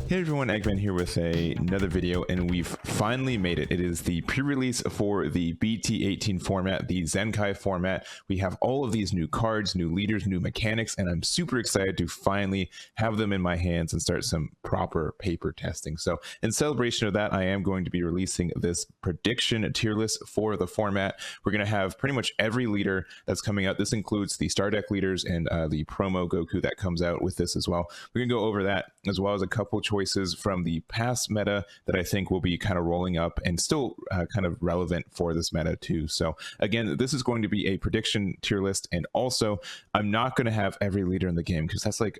Hey everyone, Eggman here with another video, and we've finally made it. It is the pre-release for the BT18 format, the Zenkai format. We have all of these new cards, new leaders, new mechanics, and I'm super excited to finally have them in my hands and start some proper paper testing. So in celebration of that, I am going to be releasing this prediction tier list for the format. We're going to have pretty much every leader that's coming out. This includes the Star Deck leaders and the promo Goku that comes out with this as well. We're going to go over that, as well as a couple choices from the past meta that I think will be kind of rolling up and still kind of relevant for this meta too. So again, this is going to be a prediction tier list, and also I'm not going to have every leader in the game because that's like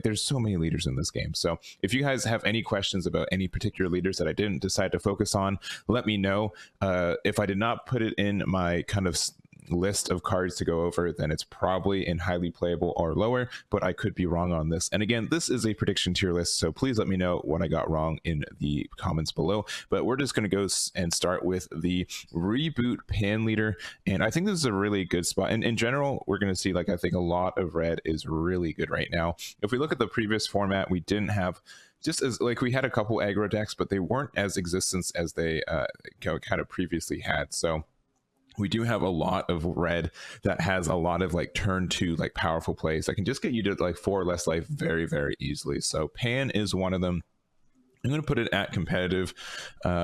there's so many leaders in this game. So if you guys have any questions about any particular leaders that I didn't decide to focus on, let me know. If I did not put it in my kind of list of cards to go over, then it's probably in highly playable or lower, but I could be wrong on this. And again, this is a prediction tier list, so please let me know what I got wrong in the comments below. But we're just going to go and start with the reboot pan leader, and I think this is a really good spot. And in general, we're going to see, like, I think a lot of red is really good right now. If we look at the previous format, we didn't have, just as like, we had a couple aggro decks, but they weren't as existent as they kind of previously had. So we do have a lot of red that has a lot of like turn 2 like powerful plays that can just get you to like 4 or less life very, very easily. So pan is one of them. I'm going to put it at competitive,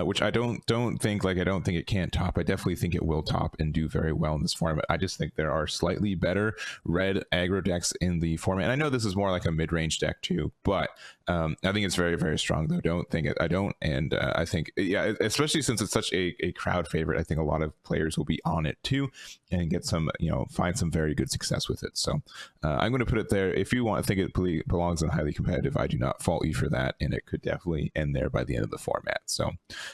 which I don't think it can't top. I definitely think it will top and do very well in this format. I just think there are slightly better red aggro decks in the format. And I know this is more like a mid-range deck too, but I think it's very, very strong though. And I think, yeah, especially since it's such a crowd favorite, I think a lot of players will be on it too and get some, find some very good success with it. So I'm going to put it there. If you want to think it belongs in highly competitive, I do not fault you for that, and it could definitely end there by the end of the format. So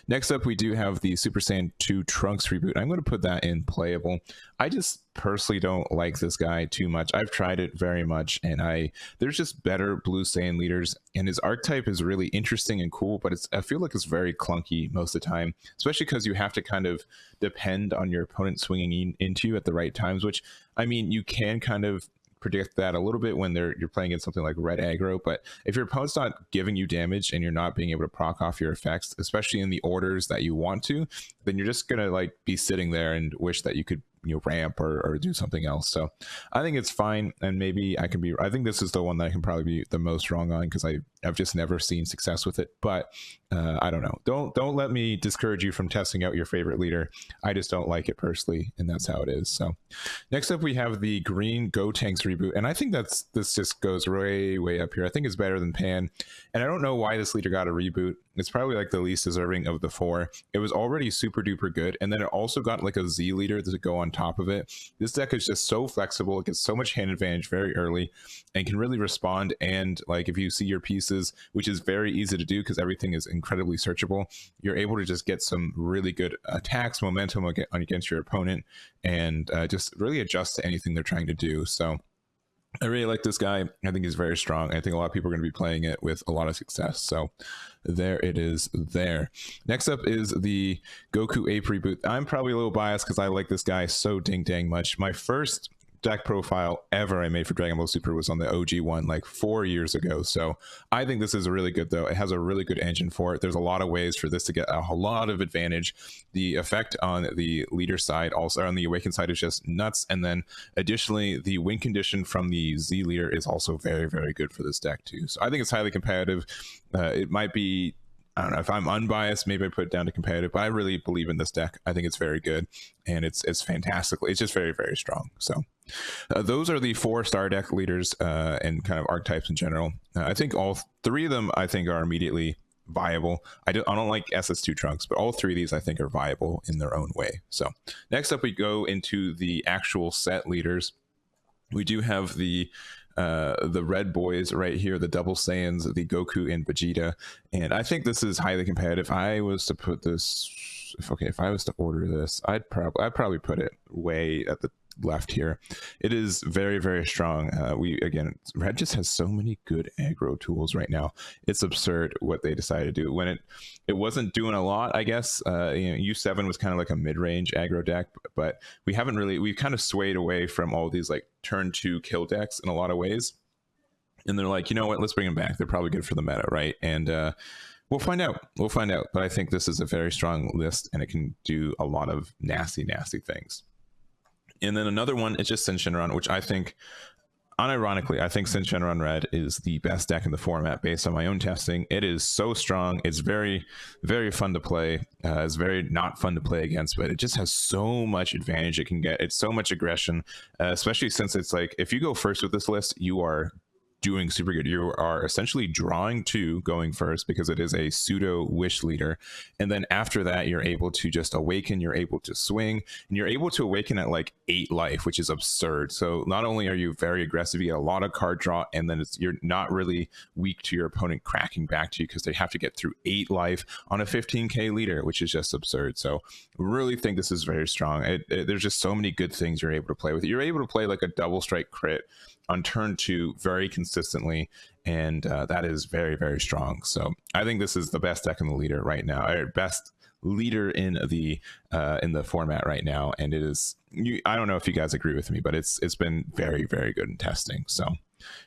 next up, we do have the Super Saiyan 2 Trunks reboot. I'm going to put that in playable. I just personally don't like this guy too much. I've tried it very much, and there's just better blue Saiyan leaders, and his archetype is really interesting and cool, but I feel like it's very clunky most of the time, especially because you have to kind of depend on your opponent swinging into you at the right times, which, I mean, you can kind of predict that a little bit when you're playing against something like red aggro. But if your opponent's not giving you damage and you're not being able to proc off your effects, especially in the orders that you want to, then you're just gonna like be sitting there and wish that you could ramp or do something else. So I think it's fine, and maybe I think this is the one that I can probably be the most wrong on, because I've just never seen success with it. But I don't know, don't let me discourage you from testing out your favorite leader. I just don't like it personally, and that's how it is. So next up, we have the green Gotenks reboot, and I think this just goes way up here. I think it's better than pan, and I don't know why this leader got a reboot. It's probably like the least deserving of the 4. It was already super duper good, and then it also got like a Z leader to go on top of it. This deck is just so flexible. It gets so much hand advantage very early and can really respond. And like, if you see your pieces, which is very easy to do because everything is incredibly searchable, you're able to just get some really good attacks, momentum against your opponent, and just really adjust to anything they're trying to do. So I really like this guy. I think he's very strong. I think a lot of people are going to be playing it with a lot of success. So there it is there. Next up is the Goku Ape reboot. I'm probably a little biased because I like this guy so dang much. My first deck profile ever I made for Dragon Ball Super was on the OG one like 4 years ago. So I think this is really good though. It has a really good engine for it. There's a lot of ways for this to get a lot of advantage. The effect on the leader side, also on the awakened side, is just nuts. And then additionally, the win condition from the Z leader is also very good for this deck too. So I think it's highly competitive. It might be, I don't know, if I'm unbiased, maybe I put it down to competitive, but I really believe in this deck. I think it's very good, and it's fantastic. It's just very strong. So those are the 4 Star Deck leaders and kind of archetypes in general. I think all 3 of them I think are immediately viable. I don't like SS2 Trunks, but all 3 of these I think are viable in their own way. So next up, we go into the actual set leaders. We do have the red boys right here, the double Saiyans, the Goku and Vegeta, and I think this is highly competitive. If I was to put this, if I was to order this, I'd probably put it way at the left here. It is very strong. Red just has so many good aggro tools right now. It's absurd what they decided to do. When it wasn't doing a lot, I guess. U7 was kind of like a mid-range aggro deck, but we've kind of swayed away from all these like turn 2 kill decks in a lot of ways. And they're like, you know what, let's bring them back. They're probably good for the meta, right? And we'll find out. We'll find out. But I think this is a very strong list, and it can do a lot of nasty, nasty things. And then another one is just Sin Shenron, which I think, unironically, I think Sin Shenron Red is the best deck in the format based on my own testing. It is so strong. It's very, very fun to play. It's very not fun to play against, but it just has so much advantage it can get. It's so much aggression, especially since it's like, if you go first with this list, you are doing super good. You are essentially drawing 2 going first because it is a pseudo wish leader, and then after that you're able to just awaken, you're able to swing, and you're able to awaken at like 8 life, which is absurd. So not only are you very aggressive, you get a lot of card draw, and then you're not really weak to your opponent cracking back to you because they have to get through 8 life on a 15k leader, which is just absurd. So really think this is very strong. There's just so many good things you're able to play with it. You're able to play like a double strike crit on turn 2 very consistently, and that is very, very strong. So I think this is the best deck in the leader right now, or best leader in the format right now. And it is, I don't know if you guys agree with me, but it's been very, very good in testing. So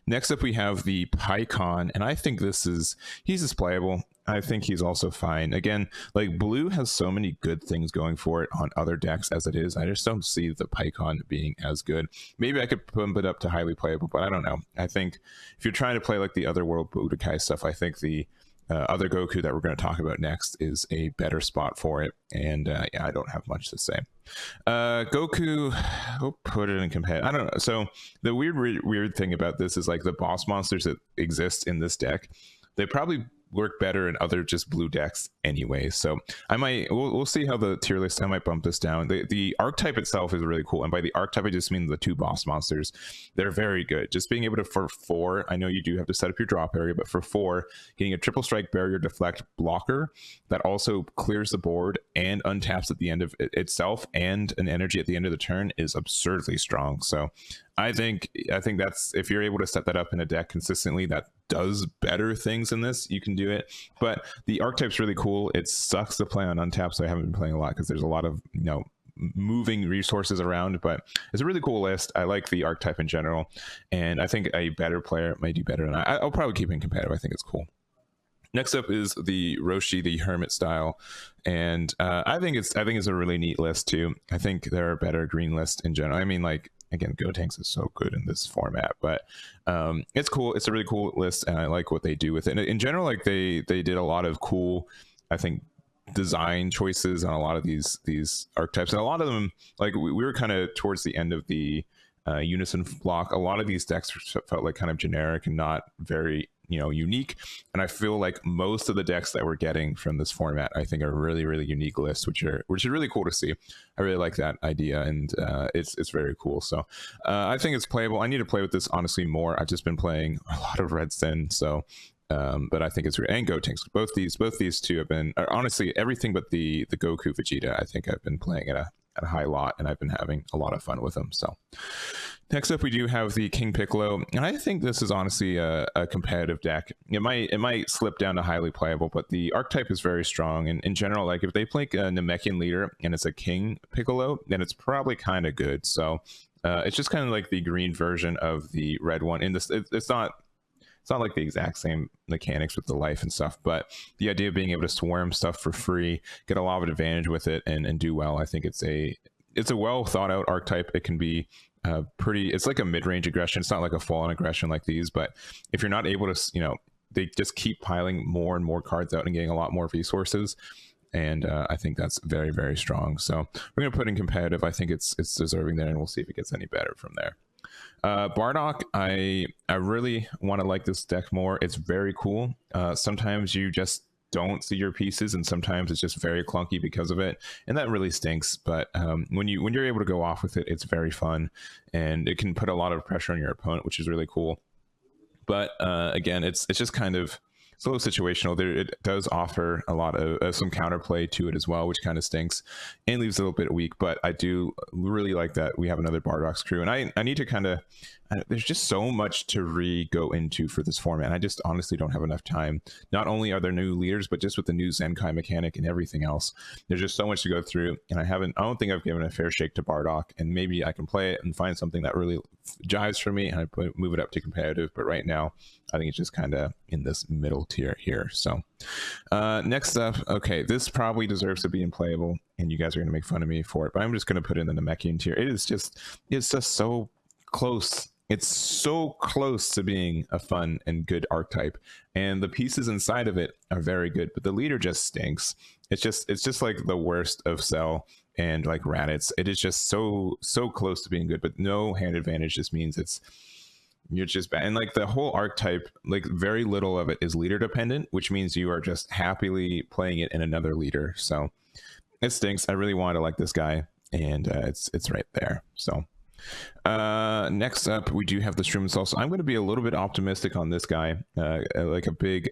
next up we have the Pycon, and I think he's just playable. I think he's also fine. Again, like blue has so many good things going for it on other decks as it is. I just don't see the Pycon being as good. Maybe I could pump it up to highly playable, but I don't know. I think if you're trying to play like the other World Budokai stuff, I think the other Goku that we're going to talk about next is a better spot for it. And yeah, I don't have much to say. Goku, we'll put it in competitive. I don't know. So the weird thing about this is like the boss monsters that exist in this deck, they probably work better in other just blue decks anyway. So we'll see how the tier list, I might bump this down. The archetype itself is really cool, and by the archetype I just mean the 2 boss monsters. They're very good. Just being able to, for 4, I know you do have to set up your drop area, but for 4, getting a triple strike, barrier, deflect, blocker that also clears the board and untaps at the end of itself, and an energy at the end of the turn is absurdly strong. So I think that's, if you're able to set that up in a deck consistently that does better things than this, you can do it. But the archetype's really cool. It sucks to play on untap, so I haven't been playing a lot because there's a lot of moving resources around, but it's a really cool list. I like the archetype in general, and I think a better player might do better, and I'll probably keep it competitive. I think it's cool. Next up is the Roshi, the Hermit style, and I think it's a really neat list too. I think there are better green lists in general. I mean, like, again, Gotenks is so good in this format, but it's cool. It's a really cool list, and I like what they do with it. In general, like they did a lot of cool, I think, design choices on a lot of these archetypes, and a lot of them, like we were kind of towards the end of the Unison block. A lot of these decks felt like kind of generic and not very unique, and I feel like most of the decks that we're getting from this format, I think, are really, really unique lists, which is really cool to see. I really like that idea, and it's very cool. So I think it's playable. I need to play with this honestly more. I've just been playing a lot of Red Sin, so but I think it's and Gotenks. Both these two have been, honestly, everything but the Goku Vegeta, I think I've been playing at a high lot, and I've been having a lot of fun with them. So next up we do have the King Piccolo, and I think this is honestly a competitive deck. It might slip down to highly playable, but the archetype is very strong, and in general, like if they play a Namekian leader and it's a King Piccolo, then it's probably kind of good. So it's just kind of like the green version of the red one. In this, it's not like the exact same mechanics with the life and stuff, but the idea of being able to swarm stuff for free, get a lot of advantage with it, and do well. I think it's a well thought out archetype. It can be it's like a mid-range aggression. It's not like a full-on aggression like these, but if you're not able to, they just keep piling more and more cards out and getting a lot more resources. And I think that's very, very strong. So we're going to put in competitive. I think it's deserving there, and we'll see if it gets any better from there. Bardock, I really want to like this deck more. It's very cool. Sometimes you just don't see your pieces, and sometimes it's just very clunky because of it, and that really stinks. But when you're able to go off with it, it's very fun, and it can put a lot of pressure on your opponent, which is really cool. But again, it's just kind of, it's a little situational. It does offer a lot of some counterplay to it as well, which kind of stinks and leaves it a little bit weak. But I do really like that we have another Bardock's crew, and I need to kind of there's just so much to go into for this format. I just honestly don't have enough time. Not only are there new leaders, but just with the new Zenkai mechanic and everything else, there's just so much to go through. And I don't think I've given a fair shake to Bardock, and maybe I can play it and find something that really jives for me, and I move it up to competitive. But right now, I think it's just kind of in this middle tier here. So next up, okay, this probably deserves to be in playable, and you guys are going to make fun of me for it, but I'm just going to put it in the Namekian tier. It's just so close. It's so close to being a fun and good archetype, and the pieces inside of it are very good, but the leader just stinks. It's just like the worst of Cell and like Raditz. It is just so close to being good, but no hand advantage. Just means you're just bad. And like the whole archetype, like very little of it is leader dependent, which means you are just happily playing it in another leader. So it stinks. I really want to like this guy, and it's right there. So next up, we do have the Shroom Salsa. I'm going to be a little bit optimistic on this guy, like a big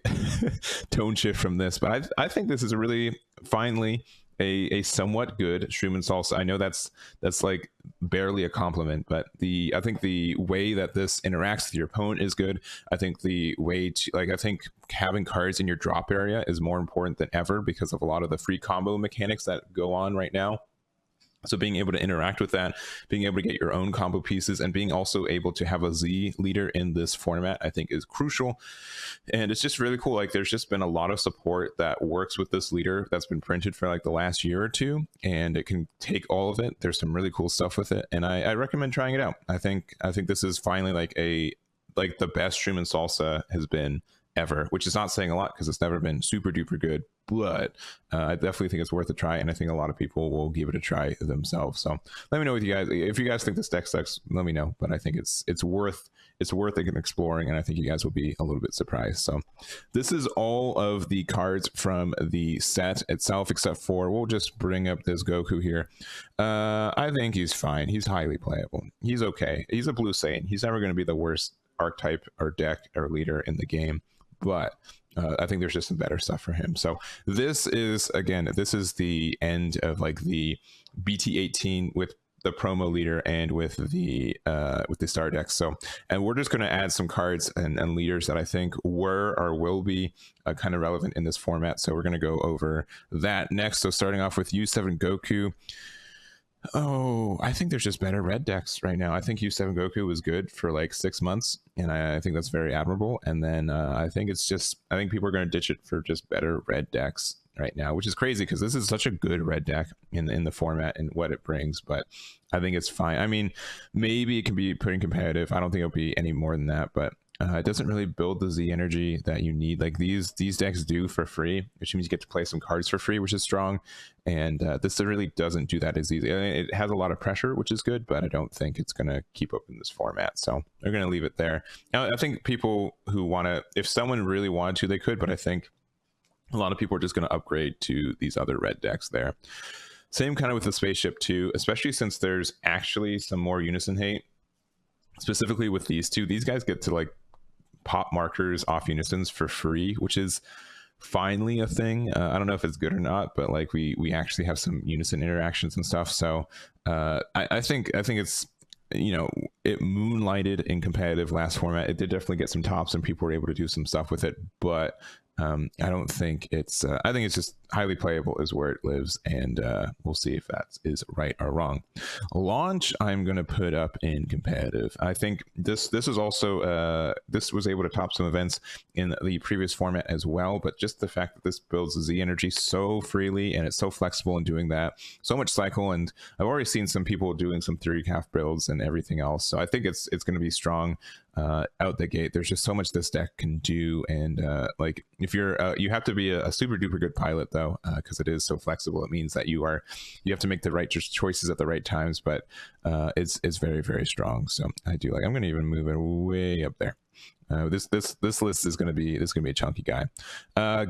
tone shift from this, but I think this is a really finally a somewhat good Shroom and Salsa. I know that's like barely a compliment, but I think the way that this interacts with your opponent is good. I think the way to, like, I think having cards in your drop area is more important than ever because of a lot of the free combo mechanics that go on right now. So being able to interact with that, being able to get your own combo pieces, and being also able to have a Z leader in this format, I think is crucial. And it's just really cool. Like there's just been a lot of support that works with this leader that's been printed for like the last year or two, and it can take all of it. There's some really cool stuff with it, and I recommend trying it out. I think this is finally like the best Shroom and Salsa has been ever, which is not saying a lot because it's never been super duper good, but I definitely think it's worth a try, and I think a lot of people will give it a try themselves. So let me know with you guys. If you guys think this deck sucks, let me know, but I think it's worth exploring, and I think you guys will be a little bit surprised. So this is all of the cards from the set itself, except for, we'll just bring up this Goku here. I think he's fine. He's highly playable. He's okay. He's a blue Saiyan. He's never going to be the worst archetype or deck or leader in the game, but I think there's just some better stuff for him. So this is the end of like the BT18 with the promo leader and with the star decks. So, and we're just going to add some cards and leaders that I think were or will be kind of relevant in this format. So we're going to go over that next. So starting off with U7 Goku. Oh, I think there's just better red decks right now. I think U7 Goku was good for like 6 months, and I think that's very admirable. And then I think people are going to ditch it for just better red decks right now, which is crazy because this is such a good red deck in the format and what it brings. But I think it's fine. I mean, maybe it can be put in competitive. I don't think it'll be any more than that, but it doesn't really build the Z energy that you need. Like these decks do for free, which means you get to play some cards for free, which is strong. And this really doesn't do that as easy. I mean, it has a lot of pressure, which is good, but I don't think it's going to keep up in this format. So we're going to leave it there. Now, I think people who want to, if someone really wanted to, they could, but I think a lot of people are just going to upgrade to these other red decks there. Same kind of with the Spaceship too, especially since there's actually some more Unison hate, specifically with these two. These guys get to like pop markers off Unisons for free, which is finally a thing. I don't know if it's good or not, but like we actually have some Unison interactions and stuff. So I think it's, you know, it moonlighted in competitive last format. It did definitely get some tops and people were able to do some stuff with it, but I don't think it's I think it's just highly playable is where it lives, and we'll see if that is right or wrong. Launch, I'm going to put up in competitive. I think this is also this was able to top some events in the previous format as well, but just the fact that this builds Z energy so freely and it's so flexible in doing that, so much cycle, and I've already seen some people doing some 3-calf builds and everything else, so I think it's going to be strong out the gate. There's just so much this deck can do, and like if you're you have to be a super duper good pilot though, because it is so flexible. It means that you have to make the right choices at the right times, but it's very, very strong. So I do like, I'm going to even move it way up there. This list is going to be a chunky guy.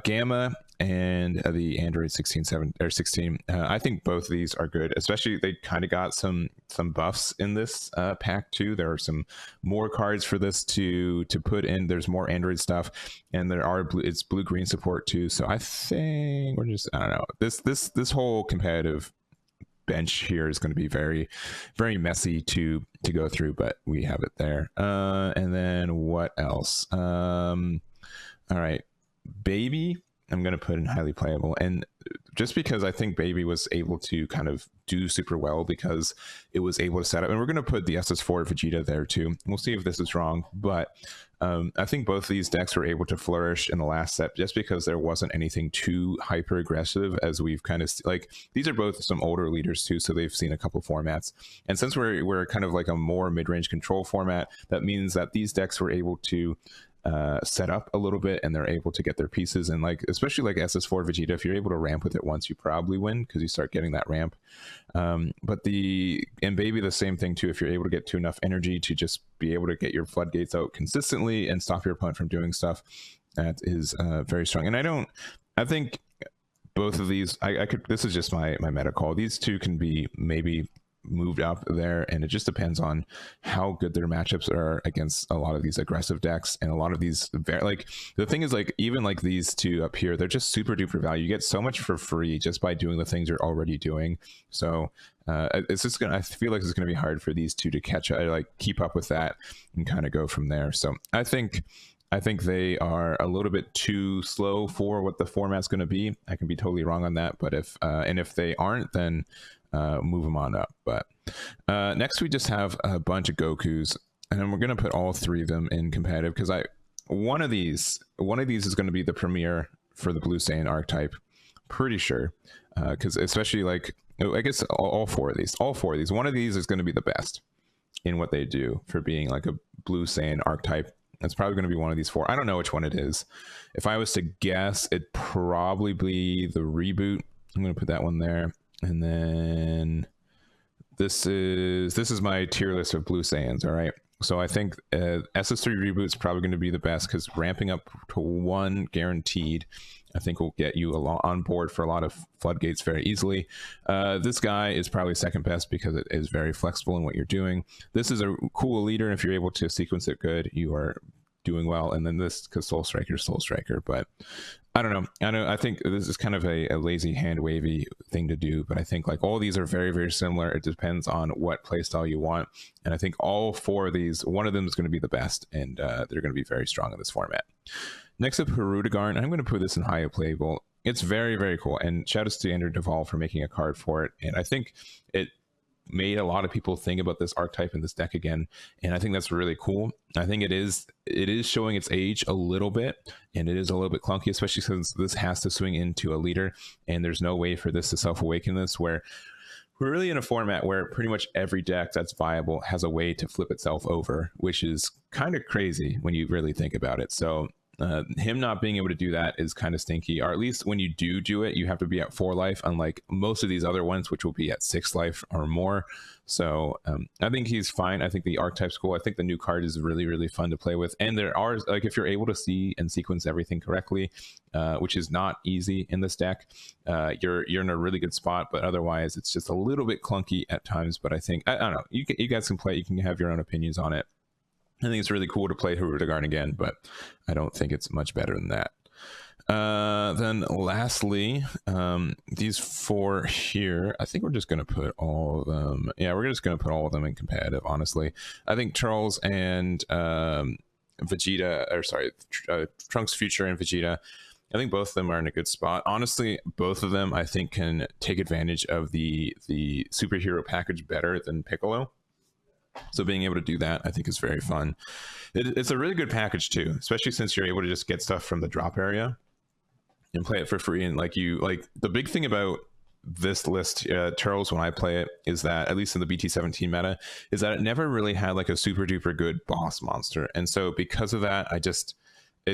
Gamma and the Aandroidd 16. I think both of these are good, especially they kind of got some buffs in this pack too. There are some more cards for this to put in. There's more Aandroidd stuff, and it's blue-green support too. So I think I don't know, this whole competitive bench here is going to be very, very messy to go through, but we have it there. And then what else? All right, Baby, I'm going to put in highly playable, and just because I think Baby was able to kind of do super well because it was able to set up, and we're going to put the SS4 Vegeta there too. We'll see if this is wrong, but I think both of these decks were able to flourish in the last set just because there wasn't anything too hyper aggressive, as we've kind of like, these are both some older leaders too, so they've seen a couple formats, and since we're kind of like a more mid-range control format, that means that these decks were able to set up a little bit, and they're able to get their pieces, and like especially like SS4 Vegeta, if you're able to ramp with it once, you probably win because you start getting that ramp. But and Baby, the same thing too. If you're able to get to enough energy to just be able to get your floodgates out consistently and stop your opponent from doing stuff, that is very strong. And I think both of these, I could, this is just my meta call, these two can be maybe moved up there, and it just depends on how good their matchups are against a lot of these aggressive decks, and a lot of these like, the thing is, like, even like these two up here, they're just super duper value. You get so much for free just by doing the things you're already doing. So it's just gonna, I feel like it's gonna be hard for these two to catch like keep up with that and kind of go from there. So I think they are a little bit too slow for what the format's going to be. I can be totally wrong on that, but if they aren't, then move them on up. But next we just have a bunch of Gokus, and then we're going to put all three of them in competitive, because one of these is going to be the premier for the Blue Saiyan archetype, pretty sure, because especially like, I guess all four of these, one of these is going to be the best in what they do for being like a Blue Saiyan archetype. It's probably going to be one of these four. I don't know which one it is. If I was to guess, it'd probably be the reboot. I'm going to put that one there. And then this is my tier list of Blue Saiyans. All right. So I think SS3 reboot is probably going to be the best, because ramping up to 1 guaranteed, I think, will get you on board for a lot of floodgates very easily. This guy is probably second best because it is very flexible in what you're doing. This is a cool leader, and if you're able to sequence it good, you are doing well. And then this, because Soul Striker, but I don't know. I think this is kind of a lazy hand wavy thing to do, but I think like all these are very, very similar. It depends on what playstyle you want. And I think all four of these, one of them is going to be the best, and they're going to be very strong in this format. Next up, Fearofdark, and I'm going to put this in high playable. It's very, very cool. And shout outs to Aandroidd for making a card for it. And I think it made a lot of people think about this archetype in this deck again, and I think that's really cool. I think it is showing its age a little bit, and it is a little bit clunky, especially since this has to swing into a leader, and there's no way for this to self-awaken this, where we're really in a format where pretty much every deck that's viable has a way to flip itself over, which is kind of crazy when you really think about it. So him not being able to do that is kind of stinky, or at least when you do it, you have to be at 4 life, unlike most of these other ones, which will be at 6 life or more. So I think he's fine. I think the archetype's cool. I think the new card is really, really fun to play with, and there are, like, if you're able to see and sequence everything correctly, which is not easy in this deck, you're in a really good spot. But otherwise, it's just a little bit clunky at times. But I think, I don't know, you guys can play, you can have your own opinions on it. I think it's really cool to play Fearofdark again, but I don't think it's much better than that. Then lastly, these 4 here, I think we're just going to put all of them. Yeah, we're just going to put all of them in competitive, honestly. I think Charles and Vegeta, or sorry, Trunks Future and Vegeta, I think both of them are in a good spot. Honestly, both of them, I think, can take advantage of the superhero package better than Piccolo. So being able to do that, I think, is very fun. It's a really good package too, especially since you're able to just get stuff from the drop area and play it for free. And like the big thing about this list, Turtles, when I play it, is that, at least in the BT17 meta, is that it never really had like a super duper good boss monster. And so because of that,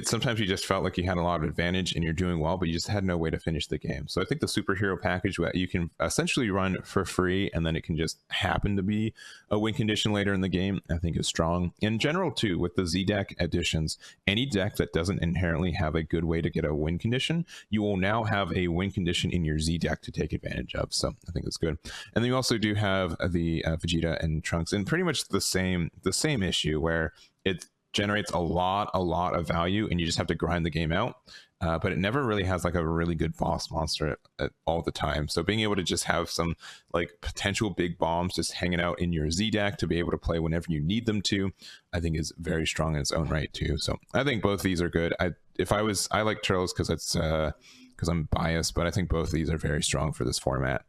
sometimes you just felt like you had a lot of advantage and you're doing well, but you just had no way to finish the game. So I think the superhero package, you can essentially run for free, and then it can just happen to be a win condition later in the game, I think is strong. In general too, with the Z deck additions, any deck that doesn't inherently have a good way to get a win condition, you will now have a win condition in your Z deck to take advantage of. So I think that's good. And then you also do have the Vegeta and Trunks, and pretty much the same issue, where generates a lot of value, and you just have to grind the game out. But it never really has like a really good boss monster at all the time. So being able to just have some like potential big bombs just hanging out in your Z deck to be able to play whenever you need them to, I think is very strong in its own right too. So I think both of these are good. I like Turtles because it's because I'm biased, but I think both of these are very strong for this format.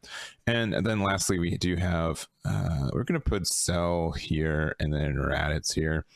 And then lastly, we do have we're going to put Cell here and then Raditz here.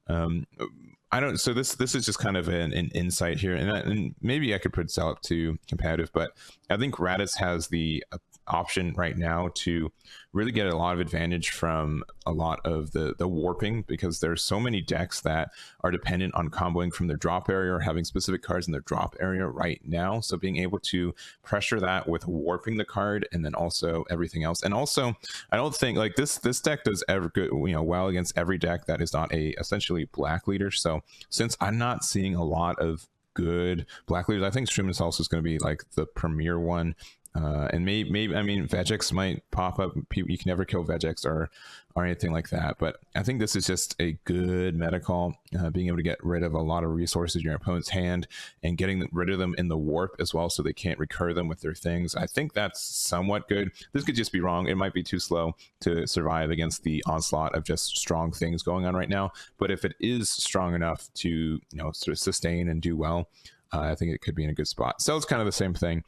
So this is just kind of an insight here, and maybe I could put Cell up to competitive, but I think Raditz has the option right now to really get a lot of advantage from a lot of the warping, because there's so many decks that are dependent on comboing from their drop area or having specific cards in their drop area right now. So being able to pressure that with warping the card and then also everything else. And also, I don't think like this deck does ever good, well against every deck that is not a essentially black leader. So since I'm not seeing a lot of good black leaders, I think Streamless also is going to be like the premier one. And maybe I mean Vegex might pop up. You can never kill Vegex or anything like that, but I think this is just a good meta call, being able to get rid of a lot of resources in your opponent's hand and getting rid of them in the warp as well, so they can't recur them with their things. I think that's somewhat good. This could just be wrong. It might be too slow to survive against the onslaught of just strong things going on right now, but if it is strong enough to sort of sustain and do well, I think it could be in a good spot. So it's kind of the same thing.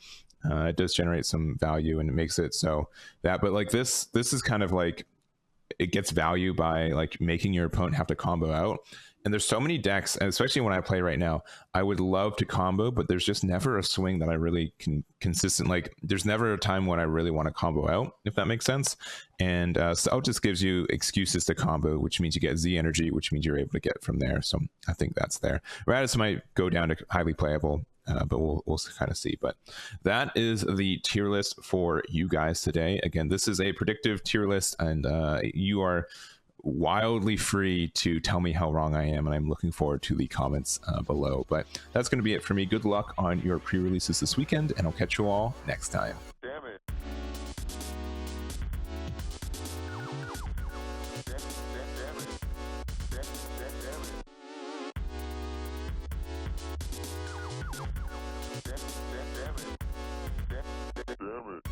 It does generate some value and it makes it so that, but like this is kind of like, it gets value by like making your opponent have to combo out. And there's so many decks, and especially when I play right now, I would love to combo, but there's just never a swing that I really can consistent. Like there's never a time when I really want to combo out, if that makes sense. And so it just gives you excuses to combo, which means you get Z energy, which means you're able to get from there. So I think that's there. Raditz might go down to highly playable, but we'll kind of see. But that is the tier list for you guys today. Again, this is a predictive tier list, and you are wildly free to tell me how wrong I am, and I'm looking forward to the comments below. But that's going to be it for me. Good luck on your pre-releases this weekend, and I'll catch you all next time. Damn it. Damn it.